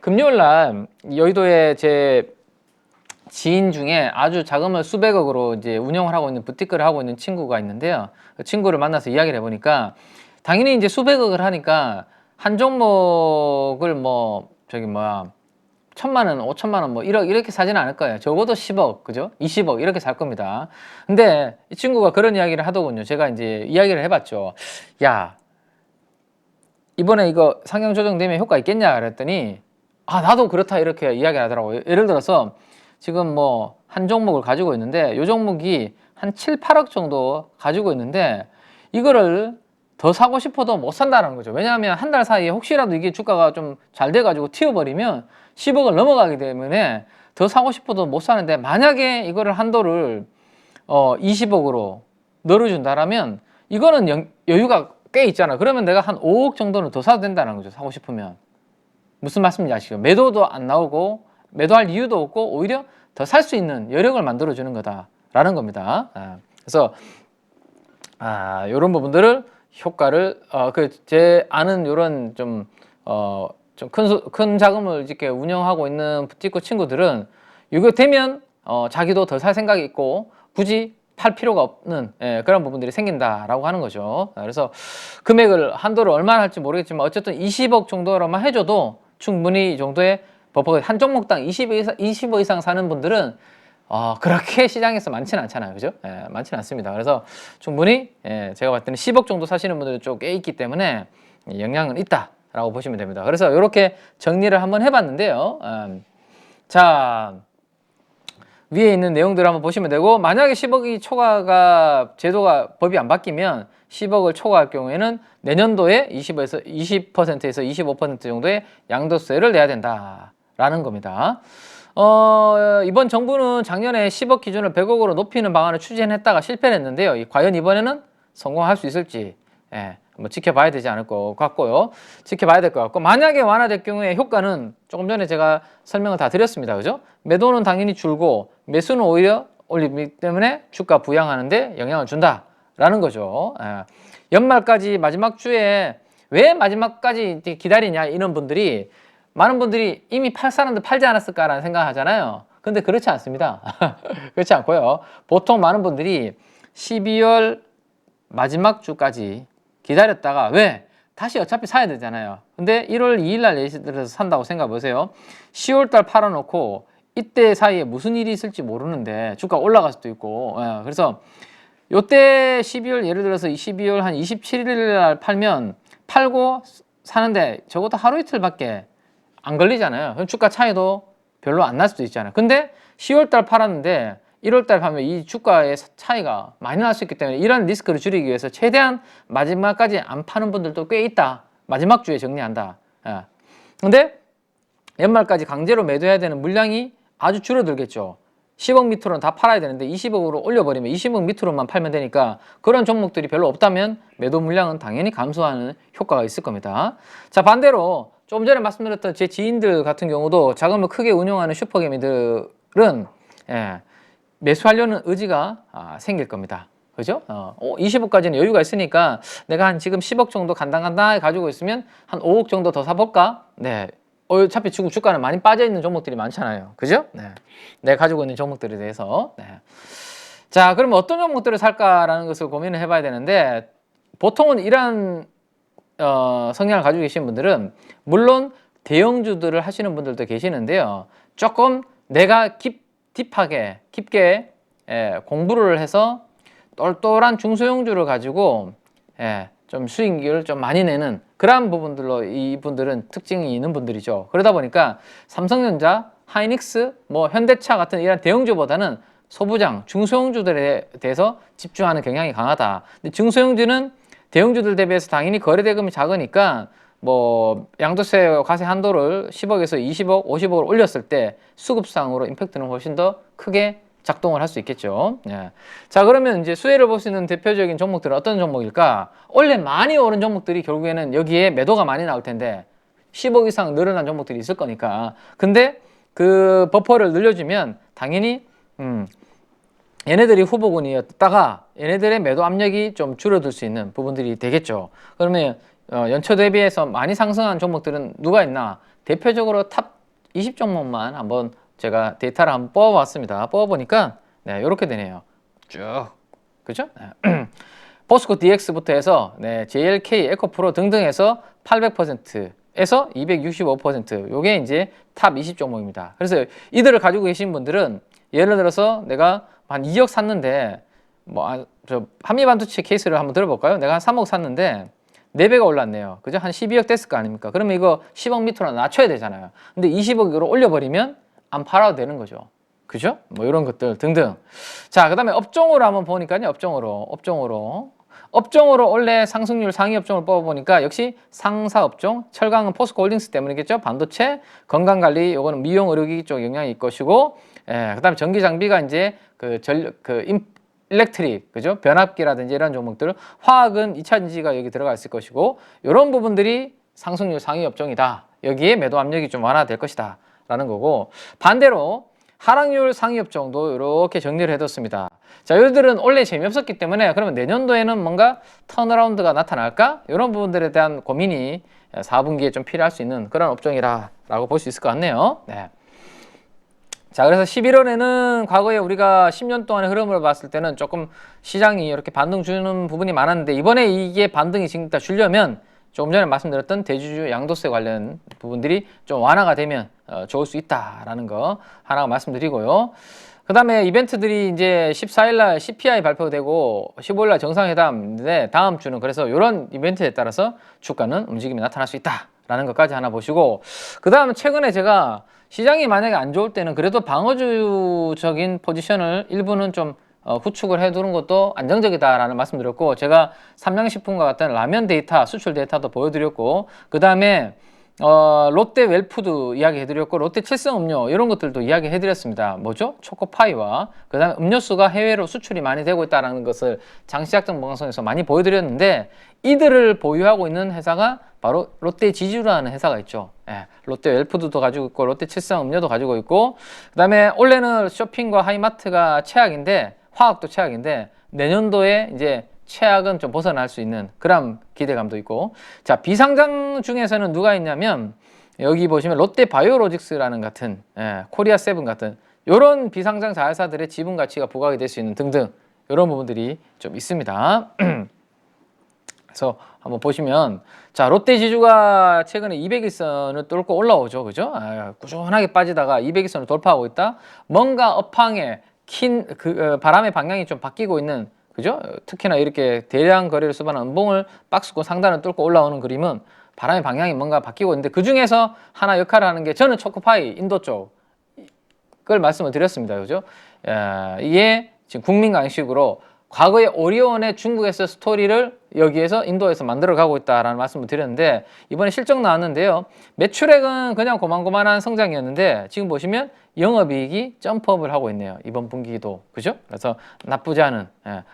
금요일 날 여의도에 제 지인 중에 아주 자금을 수백억으로 이제 운영을 하고 있는 부티크를 하고 있는 친구가 있는데요. 그 친구를 만나서 이야기를 해보니까 당연히 이제 수백억을 하니까 한 종목을 천만 원, 5천만 원, 1억 이렇게 사지는 않을 거예요. 적어도 10억, 그죠? 20억 이렇게 살 겁니다. 근데 이 친구가 그런 이야기를 하더군요. 제가 이제 이야기를 해봤죠. 야, 이번에 이거 상향 조정되면 효과 있겠냐 그랬더니 나도 그렇다 이렇게 이야기를 하더라고요. 예를 들어서 지금 한 종목을 가지고 있는데 이 종목이 한 7, 8억 정도 가지고 있는데 이거를 더 사고 싶어도 못 산다는 거죠. 왜냐하면 한 달 사이에 혹시라도 이게 주가가 좀 잘 돼가지고 튀어버리면 10억을 넘어가기 때문에 더 사고 싶어도 못 사는데, 만약에 이거를 한도를 20억으로 늘어준다라면 이거는 여유가 꽤 있잖아. 그러면 내가 한 5억 정도는 더 사도 된다는 거죠. 사고 싶으면. 무슨 말씀인지 아시죠? 매도도 안 나오고 매도할 이유도 없고 오히려 더 살 수 있는 여력을 만들어주는 거다라는 겁니다. 그래서 이런 부분들을 효과를 제 아는 이런 좀 큰 자금을 이렇게 운영하고 있는 부티크 친구들은 이거 되면 자기도 더 살 생각이 있고 굳이 팔 필요가 없는 그런 부분들이 생긴다라고 하는 거죠. 그래서 금액을 한도를 얼마나 할지 모르겠지만 어쨌든 20억 정도로만 해줘도 충분히 이 정도의 버퍼가, 한 종목당 20억 이상 사는 분들은 그렇게 시장에서 많지는 않잖아요. 그죠? 많지는 않습니다. 그래서 충분히 제가 봤을 때는 10억 정도 사시는 분들이 좀 꽤 있기 때문에 영향은 있다라고 보시면 됩니다. 그래서 이렇게 정리를 한번 해봤는데요. 자, 위에 있는 내용들을 한번 보시면 되고, 만약에 10억이 초과가 법이 안 바뀌면 10억을 초과할 경우에는 내년도에 20에서 25% 정도의 양도세를 내야 된다라는 겁니다. 이번 정부는 작년에 10억 기준을 100억으로 높이는 방안을 추진했다가 실패를 했는데요. 과연 이번에는 성공할 수 있을지 한번 지켜봐야 되지 않을 것 같고요. 지켜봐야 될 것 같고, 만약에 완화될 경우에 효과는 조금 전에 제가 설명을 다 드렸습니다. 그죠? 매도는 당연히 줄고 매수는 오히려 올리기 때문에 주가 부양하는데 영향을 준다라는 거죠. 연말까지 마지막 주에 왜 마지막까지 기다리냐, 이런 분들이, 많은 분들이 이미 팔 사람들 팔지 않았을까라는 생각을 하잖아요. 근데 그렇지 않습니다. 그렇지 않고요. 보통 많은 분들이 12월 마지막 주까지 기다렸다가, 왜? 다시 어차피 사야 되잖아요. 근데 1월 2일 날 예를 들어서 산다고 생각해 보세요. 10월 달 팔아놓고 이때 사이에 무슨 일이 있을지 모르는데 주가 올라갈 수도 있고, 그래서 요때 12월 예를 들어서 12월 한 27일 날 팔고 사는데 적어도 하루 이틀밖에 안 걸리잖아요. 그럼 주가 차이도 별로 안 날 수도 있잖아요. 근데 10월 달 팔았는데 1월 달 팔면 이 주가의 차이가 많이 날 수 있기 때문에 이런 리스크를 줄이기 위해서 최대한 마지막까지 안 파는 분들도 꽤 있다. 마지막 주에 정리한다. 예. 근데 연말까지 강제로 매도해야 되는 물량이 아주 줄어들겠죠. 10억 밑으로는 다 팔아야 되는데 20억으로 올려버리면 20억 밑으로만 팔면 되니까 그런 종목들이 별로 없다면 매도 물량은 당연히 감소하는 효과가 있을 겁니다. 자, 반대로 조금 전에 말씀드렸던 제 지인들 같은 경우도 자금을 크게 운용하는 슈퍼개미들은 매수하려는 의지가 생길 겁니다. 그죠? 20억까지는 여유가 있으니까 내가 한 지금 10억 정도 간당간당하게 가지고 있으면 한 5억 정도 더 사볼까? 네. 어차피 지금 주가는 많이 빠져있는 종목들이 많잖아요. 그죠? 네. 내가 가지고 있는 종목들에 대해서. 네. 자, 그러면 어떤 종목들을 살까라는 것을 고민을 해봐야 되는데 보통은 이러한 성향을 가지고 계신 분들은 물론 대형주들을 하시는 분들도 계시는데요. 조금 내가 깊게 공부를 해서 똘똘한 중소형주를 가지고 좀 수익률을 좀 많이 내는 그러한 부분들로 이분들은 특징이 있는 분들이죠. 그러다 보니까 삼성전자, 하이닉스, 뭐 현대차 같은 이런 대형주보다는 소부장, 중소형주들에 대해서 집중하는 경향이 강하다. 근데 중소형주는 대형주들 대비해서 당연히 거래대금이 작으니까 뭐 양도세 과세 한도를 10억에서 20억, 50억을 올렸을 때 수급상으로 임팩트는 훨씬 더 크게 작동을 할 수 있겠죠. 예. 자, 그러면 이제 수혜를 볼 수 있는 대표적인 종목들은 어떤 종목일까? 원래 많이 오른 종목들이 결국에는 여기에 매도가 많이 나올 텐데 10억 이상 늘어난 종목들이 있을 거니까. 근데 그 버퍼를 늘려주면 당연히 얘네들이 후보군이었다가 얘네들의 매도 압력이 좀 줄어들 수 있는 부분들이 되겠죠. 그러면 연초 대비해서 많이 상승한 종목들은 누가 있나? 대표적으로 탑 20 종목만 한번 제가 데이터를 한번 뽑아봤습니다. 뽑아보니까 이렇게 되네요. 쭉, 그죠? 포스코 DX부터 해서 JLK, 에코프로 등등해서 800%에서 265%. 요게 이제 탑 20 종목입니다. 그래서 이들을 가지고 계신 분들은 예를 들어서 내가 한 2억 샀는데 저 한미반도체 케이스를 한번 들어볼까요? 내가 한 3억 샀는데 4배가 올랐네요. 그죠? 한 12억 됐을 거 아닙니까? 그러면 이거 10억 밑으로 낮춰야 되잖아요. 근데 20억으로 올려버리면 안 팔아도 되는 거죠. 그죠? 뭐 이런 것들 등등. 자, 그 다음에 업종으로 한번 보니까요. 업종으로 원래 상승률 상위 업종을 뽑아보니까 역시 상사 업종, 철강은 포스코 홀딩스 때문이겠죠. 반도체, 건강관리, 요거는 미용 의료기기 쪽 영향이 있을 것이고, 그 다음에 전기 장비가 이제 일렉트릭, 그죠? 변압기라든지 이런 종목들, 화학은 2차 전지가 여기 들어가 있을 것이고, 이런 부분들이 상승률 상위 업종이다. 여기에 매도 압력이 좀 완화될 것이다. 라는 거고, 반대로 하락률 상위 업종도 이렇게 정리를 해뒀습니다. 자, 이들은 원래 재미없었기 때문에 그러면 내년도에는 뭔가 턴어라운드가 나타날까? 이런 부분들에 대한 고민이 4분기에 좀 필요할 수 있는 그런 업종이라고 볼 수 있을 것 같네요. 네. 자, 그래서 11월에는 과거에 우리가 10년 동안의 흐름을 봤을 때는 조금 시장이 이렇게 반등 주는 부분이 많았는데 이번에 이게 반등이 지금 다 주려면 조금 전에 말씀드렸던 대주주 양도세 관련 부분들이 좀 완화가 되면 좋을 수 있다라는 거 하나 말씀드리고요. 그 다음에 이벤트들이 이제 14일 날 CPI 발표되고 15일 날 정상회담인데 다음 주는 그래서 이런 이벤트에 따라서 주가는 움직임이 나타날 수 있다라는 것까지 하나 보시고, 그 다음 최근에 제가 시장이 만약에 안 좋을 때는 그래도 방어주적인 포지션을 일부는 좀 후축을 해두는 것도 안정적이다라는 말씀드렸고, 제가 삼양식품과 같은 라면 데이터, 수출 데이터도 보여드렸고, 그 다음에 롯데 웰푸드 이야기 해드렸고, 롯데 칠성음료 이런 것들도 이야기 해드렸습니다. 뭐죠? 초코파이와 그 다음에 음료수가 해외로 수출이 많이 되고 있다는 것을 장시작정 방송에서 많이 보여드렸는데, 이들을 보유하고 있는 회사가 바로 롯데 지주라는 회사가 있죠. 롯데 웰푸드도 가지고 있고 롯데 칠성음료도 가지고 있고, 그 다음에 올해는 쇼핑과 하이마트가 최악인데 화학도 최악인데 내년도에 이제 최악은 좀 벗어날 수 있는 그런 기대감도 있고, 자, 비상장 중에서는 누가 있냐면 여기 보시면 롯데 바이오로직스라는 같은 코리아 세븐 같은 이런 비상장 자회사들의 지분 가치가 부각이 될 수 있는 등등 이런 부분들이 좀 있습니다. 그래서 한번 보시면, 자, 롯데 지주가 최근에 200일선을 뚫고 올라오죠. 그죠? 꾸준하게 빠지다가 200일선을 돌파하고 있다. 뭔가 업황에 바람의 방향이 좀 바뀌고 있는 그죠? 특히나 이렇게 대량 거래를 수반한 음봉을 박스권 상단을 뚫고 올라오는 그림은 바람의 방향이 뭔가 바뀌고 있는데 그 중에서 하나 역할을 하는 게 저는 초코파이 인도 쪽을 말씀을 드렸습니다. 그죠? 이게 지금 국민 강식으로 과거에 오리온의 중국에서 스토리를 여기에서 인도에서 만들어 가고 있다라는 말씀을 드렸는데 이번에 실적 나왔는데요. 매출액은 그냥 고만고만한 성장이었는데 지금 보시면 영업이익이 점프업을 하고 있네요. 이번 분기도. 그죠? 그래서 나쁘지 않은.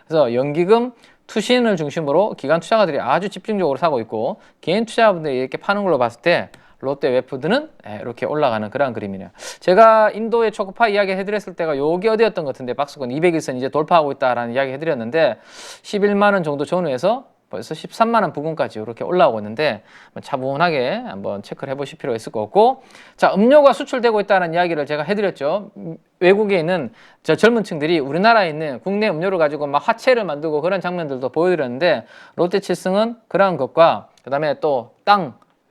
그래서 연기금 투신을 중심으로 기관 투자가들이 아주 집중적으로 사고 있고 개인 투자자분들이 이렇게 파는 걸로 봤을 때 롯데 웨푸드는 이렇게 올라가는 그런 그림이네요. 제가 인도의 초코파이 이야기 해드렸을 때가 여기 어디였던 것 같은데 박스권 200일선 이제 돌파하고 있다라는 이야기 해드렸는데 11만 원 정도 전후에서 벌써 13만 원 부근까지 이렇게 올라오고 있는데 차분하게 한번 체크를 해보실 필요가 있을 것 같고 자 음료가 수출되고 있다는 이야기를 제가 해드렸죠. 외국에 있는 저 젊은 층들이 우리나라에 있는 국내 음료를 가지고 막 화채를 만들고 그런 장면들도 보여드렸는데 롯데칠승은 그러한 것과 그 다음에 또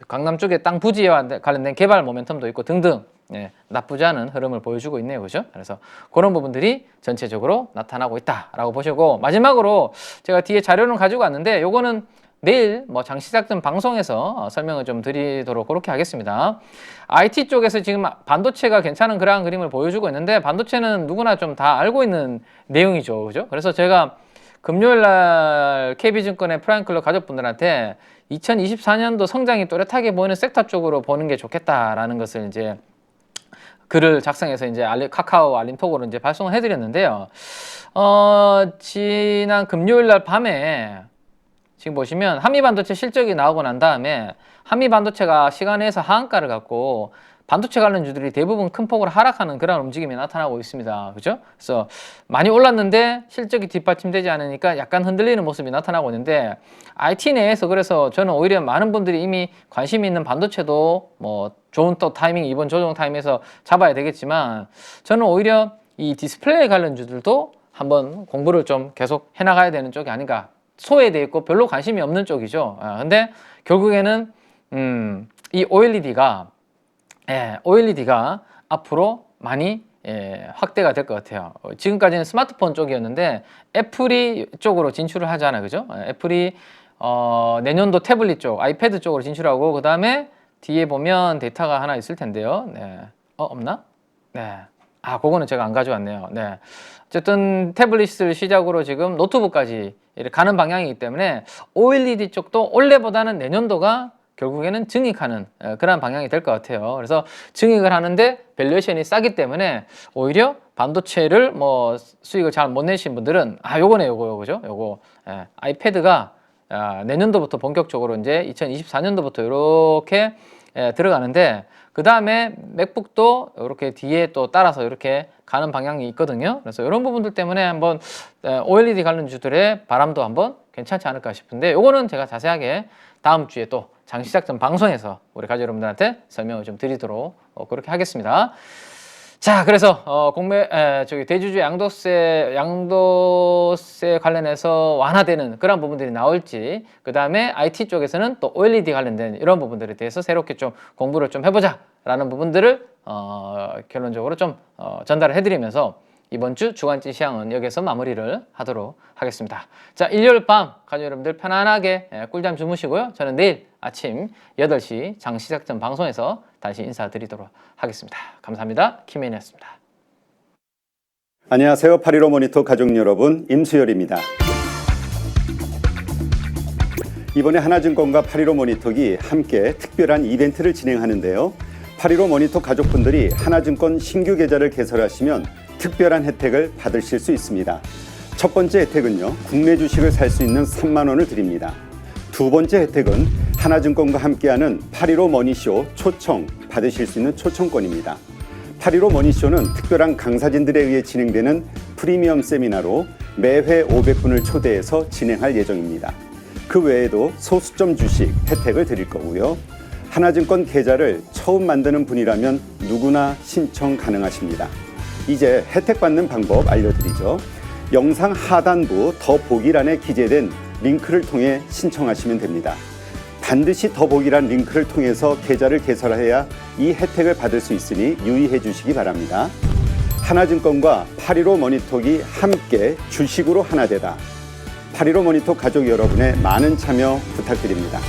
강남 쪽에 땅 부지와 관련된 개발 모멘텀도 있고 등등 나쁘지 않은 흐름을 보여주고 있네요. 그죠? 그래서 그런 부분들이 전체적으로 나타나고 있다라고 보시고 마지막으로 제가 뒤에 자료는 가지고 왔는데 요거는 내일 뭐 장시작전 방송에서 설명을 좀 드리도록 그렇게 하겠습니다. IT 쪽에서 지금 반도체가 괜찮은 그러한 그림을 보여주고 있는데 반도체는 누구나 좀 다 알고 있는 내용이죠. 그죠? 그래서 제가 금요일 날 KB증권의 프라임클럽 가족분들한테 2024년도 성장이 또렷하게 보이는 섹터 쪽으로 보는 게 좋겠다라는 것을 이제 글을 작성해서 이제 카카오 알림톡으로 이제 발송을 해드렸는데요. 지난 금요일 날 밤에 지금 보시면 한미반도체 실적이 나오고 난 다음에 한미반도체가 시간에서 하한가를 갖고 반도체 관련주들이 대부분 큰 폭으로 하락하는 그런 움직임이 나타나고 있습니다. 그죠? 그래서 많이 올랐는데 실적이 뒷받침되지 않으니까 약간 흔들리는 모습이 나타나고 있는데 IT 내에서 그래서 저는 오히려 많은 분들이 이미 관심이 있는 반도체도 뭐 좋은 또 타이밍, 이번 조정 타임에서 잡아야 되겠지만 저는 오히려 이 디스플레이 관련주들도 한번 공부를 좀 계속 해나가야 되는 쪽이 아닌가. 소외되어 있고 별로 관심이 없는 쪽이죠. 근데 결국에는 이 OLED가 앞으로 많이 확대가 될 것 같아요. 지금까지는 스마트폰 쪽이었는데 애플이 쪽으로 진출을 하잖아요. 그죠? 애플이 내년도 태블릿 쪽, 아이패드 쪽으로 진출하고 그 다음에 뒤에 보면 데이터가 하나 있을 텐데요. 없나? 그거는 제가 안 가져왔네요. 어쨌든 태블릿을 시작으로 지금 노트북까지 가는 방향이기 때문에 OLED 쪽도 올해보다는 내년도가 결국에는 증익하는 그런 방향이 될 것 같아요. 그래서 증익을 하는데 밸류에이션이 싸기 때문에 오히려 반도체를 뭐 수익을 잘 못 내신 분들은 요거네 요거죠. 요거 아이패드가 내년도부터 본격적으로 이제 2024년도부터 이렇게 들어가는데 그 다음에 맥북도 이렇게 뒤에 또 따라서 이렇게 가는 방향이 있거든요. 그래서 이런 부분들 때문에 한번 OLED 관련주들의 바람도 한번 괜찮지 않을까 싶은데 요거는 제가 자세하게 다음 주에 또 장시작전 방송에서 우리 가족 여러분들한테 설명을 좀 드리도록 그렇게 하겠습니다. 자, 그래서 대주주 양도세 관련해서 완화되는 그런 부분들이 나올지, 그 다음에 IT 쪽에서는 또 OLED 관련된 이런 부분들에 대해서 새롭게 좀 공부를 좀 해보자라는 부분들을 결론적으로 좀 전달을 해드리면서 이번 주 주간지 시황은 여기서 마무리를 하도록 하겠습니다. 자, 일요일 밤 가족 여러분들 편안하게 꿀잠 주무시고요. 저는 내일 아침 8시 장시작전 방송에서 다시 인사드리도록 하겠습니다. 감사합니다. 김혜인이었습니다. 안녕하세요. 8.15 모니터 가족 여러분, 임수열입니다. 이번에 하나증권과 8.15 모니터기 함께 특별한 이벤트를 진행하는데요. 8.15 모니터 가족분들이 하나증권 신규 계좌를 개설하시면 특별한 혜택을 받으실 수 있습니다. 첫 번째 혜택은요, 국내 주식을 살 수 있는 3만 원을 드립니다. 두 번째 혜택은 하나증권과 함께하는 8.15 머니쇼 초청 받으실 수 있는 초청권입니다. 8.15 머니쇼는 특별한 강사진들에 의해 진행되는 프리미엄 세미나로 매회 500분을 초대해서 진행할 예정입니다. 그 외에도 소수점 주식 혜택을 드릴 거고요. 하나증권 계좌를 처음 만드는 분이라면 누구나 신청 가능하십니다. 이제 혜택 받는 방법 알려드리죠. 영상 하단부 더보기란에 기재된 링크를 통해 신청하시면 됩니다. 반드시 더보기란 링크를 통해서 계좌를 개설해야 이 혜택을 받을 수 있으니 유의해 주시기 바랍니다. 하나증권과 8.15 머니톡이 함께 주식으로 하나 되다. 8.15 모니터 가족 여러분의 많은 참여 부탁드립니다.